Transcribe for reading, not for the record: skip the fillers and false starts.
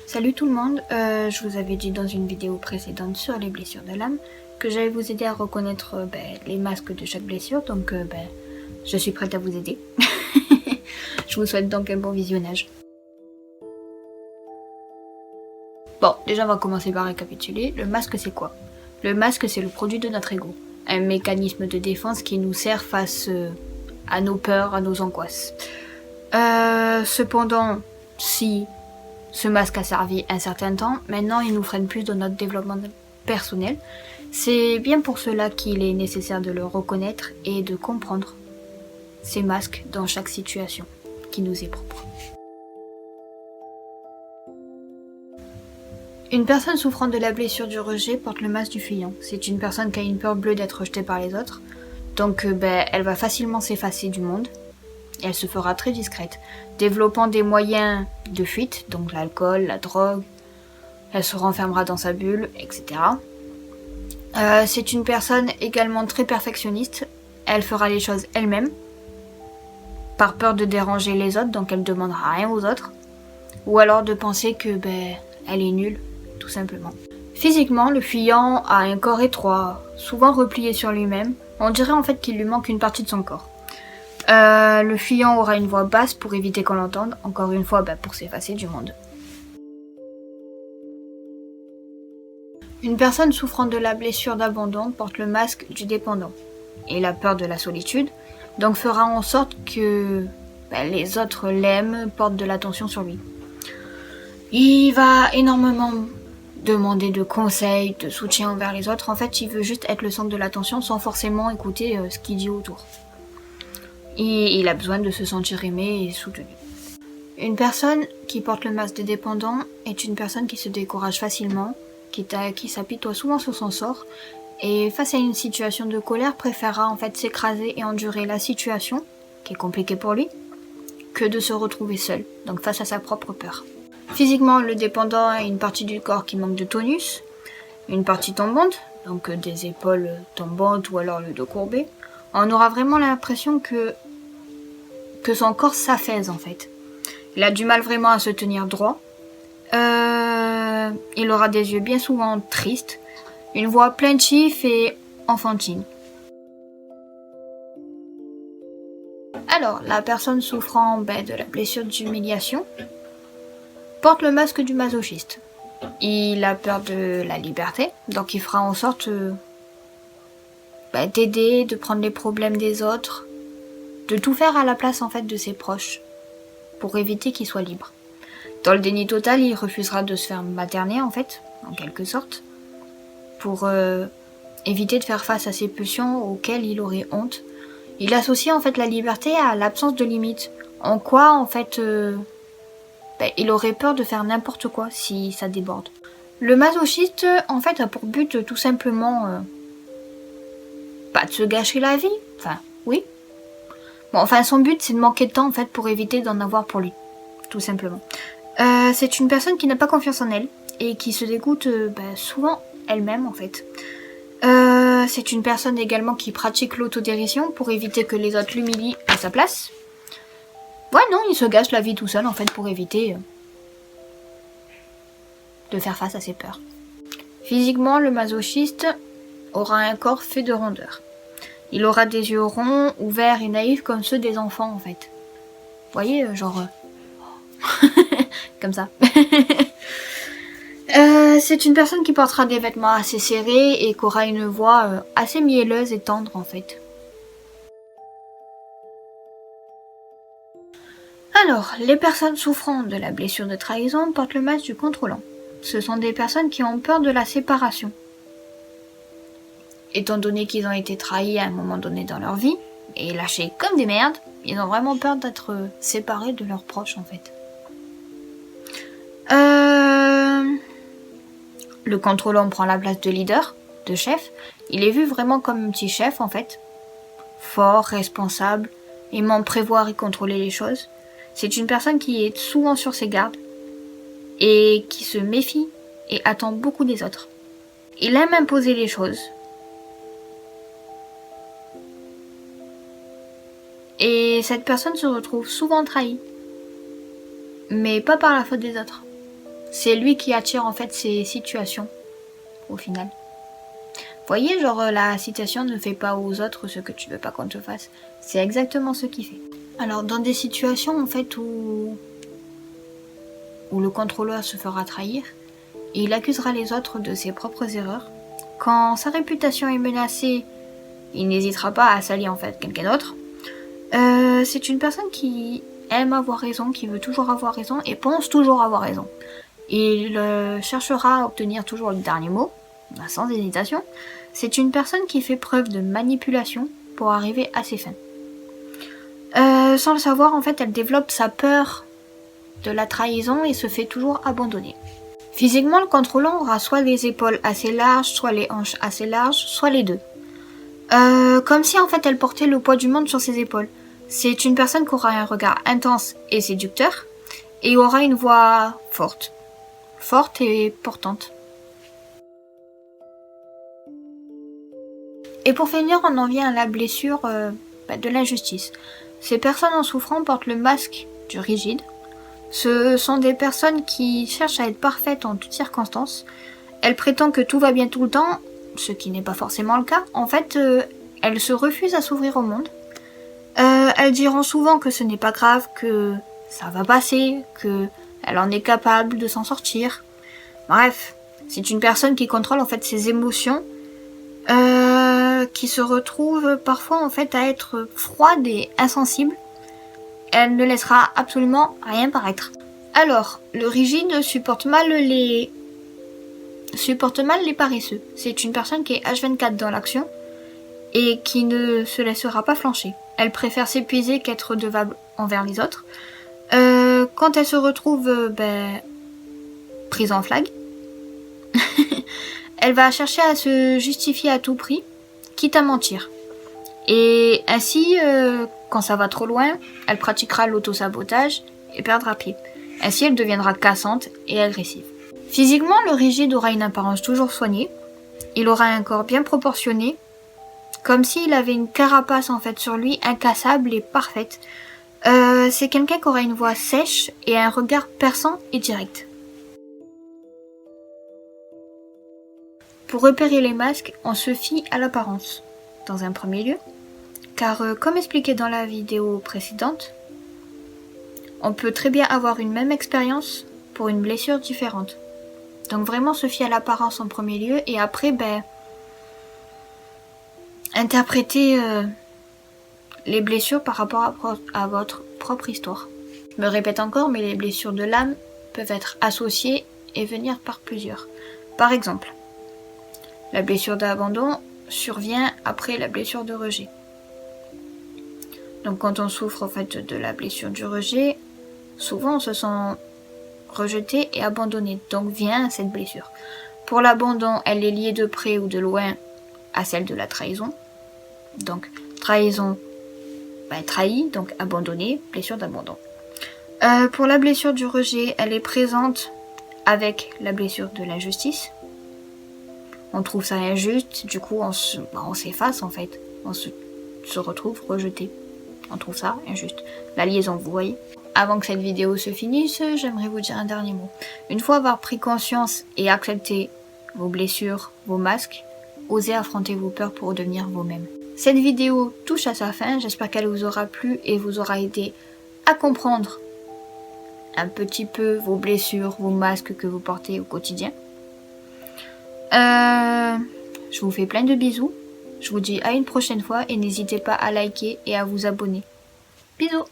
Salut tout le monde, je vous avais dit dans une vidéo précédente sur les blessures de l'âme que j'allais vous aider à reconnaître les masques de chaque blessure, donc je suis prête à vous aider. Je vous souhaite donc un bon visionnage. Bon, déjà on va commencer par récapituler. Le masque c'est quoi? Le masque c'est le produit de notre ego, un mécanisme de défense qui nous sert face à nos peurs, à nos angoisses. Cependant, si ce masque a servi un certain temps, maintenant il nous freine plus dans notre développement personnel. C'est bien pour cela qu'il est nécessaire de le reconnaître et de comprendre ces masques dans chaque situation qui nous est propre. Une personne souffrant de la blessure du rejet porte le masque du fuyant. C'est une personne qui a une peur bleue d'être rejetée par les autres, donc elle va facilement s'effacer du monde. Elle se fera très discrète, développant des moyens de fuite, donc l'alcool, la drogue, elle se renfermera dans sa bulle, etc. C'est une personne également très perfectionniste, elle fera les choses elle-même, par peur de déranger les autres, donc elle ne demandera rien aux autres, ou alors de penser que elle est nulle, tout simplement. Physiquement, le fuyant a un corps étroit, souvent replié sur lui-même, on dirait en fait qu'il lui manque une partie de son corps. Le fuyant aura une voix basse pour éviter qu'on l'entende, encore une fois pour s'effacer du monde. Une personne souffrant de la blessure d'abandon porte le masque du dépendant et la peur de la solitude, donc fera en sorte que les autres l'aiment, portent de l'attention sur lui. Il va énormément demander de conseils, de soutien envers les autres, en fait il veut juste être le centre de l'attention sans forcément écouter ce qu'il dit autour. Et il a besoin de se sentir aimé et soutenu. Une personne qui porte le masque de dépendant est une personne qui se décourage facilement, qui s'apitoie souvent sur son sort, et face à une situation de colère préférera en fait s'écraser et endurer la situation, qui est compliquée pour lui, que de se retrouver seul, donc face à sa propre peur. Physiquement, le dépendant a une partie du corps qui manque de tonus, une partie tombante, donc des épaules tombantes ou alors le dos courbé. On aura vraiment l'impression que son corps s'affaisse en fait. Il a du mal vraiment à se tenir droit. Il aura des yeux bien souvent tristes, une voix plaintive et enfantine. Alors, la personne souffrant de la blessure d'humiliation porte le masque du masochiste. Il a peur de la liberté, donc il fera en sorte d'aider, de prendre les problèmes des autres, de tout faire à la place en fait de ses proches, pour éviter qu'ils soient libres. Dans le déni total, il refusera de se faire materner en fait, en quelque sorte, pour éviter de faire face à ces pulsions auxquelles il aurait honte. Il associe en fait la liberté à l'absence de limites, en quoi en fait il aurait peur de faire n'importe quoi si ça déborde. Le masochiste en fait a pour but tout simplement pas de se gâcher la vie, enfin oui. Bon, enfin son but c'est de manquer de temps en fait pour éviter d'en avoir pour lui, tout simplement. C'est une personne qui n'a pas confiance en elle et qui se dégoûte souvent elle-même en fait. C'est une personne également qui pratique l'autodérision pour éviter que les autres l'humilient à sa place. Ouais non, il se gâche la vie tout seul en fait pour éviter de faire face à ses peurs. Physiquement, le masochiste aura un corps fait de rondeur. Il aura des yeux ronds, ouverts et naïfs comme ceux des enfants en fait. Vous voyez, genre... comme ça. C'est une personne qui portera des vêtements assez serrés et qui aura une voix assez mielleuse et tendre en fait. Alors, les personnes souffrant de la blessure de trahison portent le masque du contrôlant. Ce sont des personnes qui ont peur de la séparation. Étant donné qu'ils ont été trahis à un moment donné dans leur vie, et lâchés comme des merdes, ils ont vraiment peur d'être séparés de leurs proches en fait. Le contrôlant prend la place de leader, de chef. Il est vu vraiment comme un petit chef en fait. Fort, responsable, aimant prévoir et contrôler les choses. C'est une personne qui est souvent sur ses gardes et qui se méfie et attend beaucoup des autres. Il aime imposer les choses. Et cette personne se retrouve souvent trahie. Mais pas par la faute des autres. c'est lui qui attire en fait ces situations au final. Vous voyez, genre la citation ne fais pas aux autres ce que tu veux pas qu'on te fasse. C'est exactement ce qu'il fait. Alors dans des situations en fait où le contrôleur se fera trahir, il accusera les autres de ses propres erreurs. Quand sa réputation est menacée, il n'hésitera pas à salir en fait quelqu'un d'autre. C'est une personne qui aime avoir raison, qui veut toujours avoir raison et pense toujours avoir raison. Il cherchera à obtenir toujours le dernier mot, sans hésitation. C'est une personne qui fait preuve de manipulation pour arriver à ses fins. Sans le savoir, en fait, elle développe sa peur de la trahison et se fait toujours abandonner. Physiquement, le contrôlant aura soit les épaules assez larges, soit les hanches assez larges, soit les deux. Comme si en fait elle portait le poids du monde sur ses épaules. C'est une personne qui aura un regard intense et séducteur et aura une voix forte et portante. Et pour finir, on en vient à la blessure de l'injustice. Ces personnes en souffrant portent le masque du rigide. Ce sont des personnes qui cherchent à être parfaites en toutes circonstances. Elles prétendent que tout va bien tout le temps, ce qui n'est pas forcément le cas. En fait, elles se refusent à s'ouvrir au monde. Elles diront souvent que ce n'est pas grave, que ça va passer, qu'elle en est capable de s'en sortir. Bref, c'est une personne qui contrôle en fait ses émotions, qui se retrouve parfois en fait à être froide et insensible. Elle ne laissera absolument rien paraître. Alors, le rigide supporte mal les paresseux. C'est une personne qui est H24 dans l'action et qui ne se laissera pas flancher. Elle préfère s'épuiser qu'être redevable envers les autres. Quand elle se retrouve prise en flag, elle va chercher à se justifier à tout prix, quitte à mentir. Et ainsi, quand ça va trop loin, elle pratiquera l'autosabotage et perdra pied. Ainsi, elle deviendra cassante et agressive. Physiquement, le rigide aura une apparence toujours soignée. Il aura un corps bien proportionné, comme s'il avait une carapace en fait sur lui, incassable et parfaite. C'est quelqu'un qui aura une voix sèche et un regard perçant et direct. Pour repérer les masques, on se fie à l'apparence, dans un premier lieu, car comme expliqué dans la vidéo précédente, on peut très bien avoir une même expérience pour une blessure différente. Donc vraiment se fier à l'apparence en premier lieu et après interpréter les blessures par rapport à votre propre histoire. Je me répète encore, mais les blessures de l'âme peuvent être associées et venir par plusieurs. Par exemple, la blessure d'abandon survient après la blessure de rejet. Donc quand on souffre en fait de la blessure du rejet, souvent on se sent rejeté et abandonné, donc vient cette blessure. Pour l'abandon, elle est liée de près ou de loin à celle de la trahison. Donc trahison, trahi, donc abandonné, blessure d'abandon. Pour la blessure du rejet, elle est présente avec la blessure de l'injustice. On trouve ça injuste, du coup on s'efface en fait, on se retrouve rejeté. On trouve ça injuste. La liaison, vous voyez. Avant que cette vidéo se finisse, j'aimerais vous dire un dernier mot. Une fois avoir pris conscience et accepté vos blessures, vos masques, osez affronter vos peurs pour devenir vous-même. Cette vidéo touche à sa fin, j'espère qu'elle vous aura plu et vous aura aidé à comprendre un petit peu vos blessures, vos masques que vous portez au quotidien. Je vous fais plein de bisous. Je vous dis à une prochaine fois et n'hésitez pas à liker et à vous abonner. Bisous!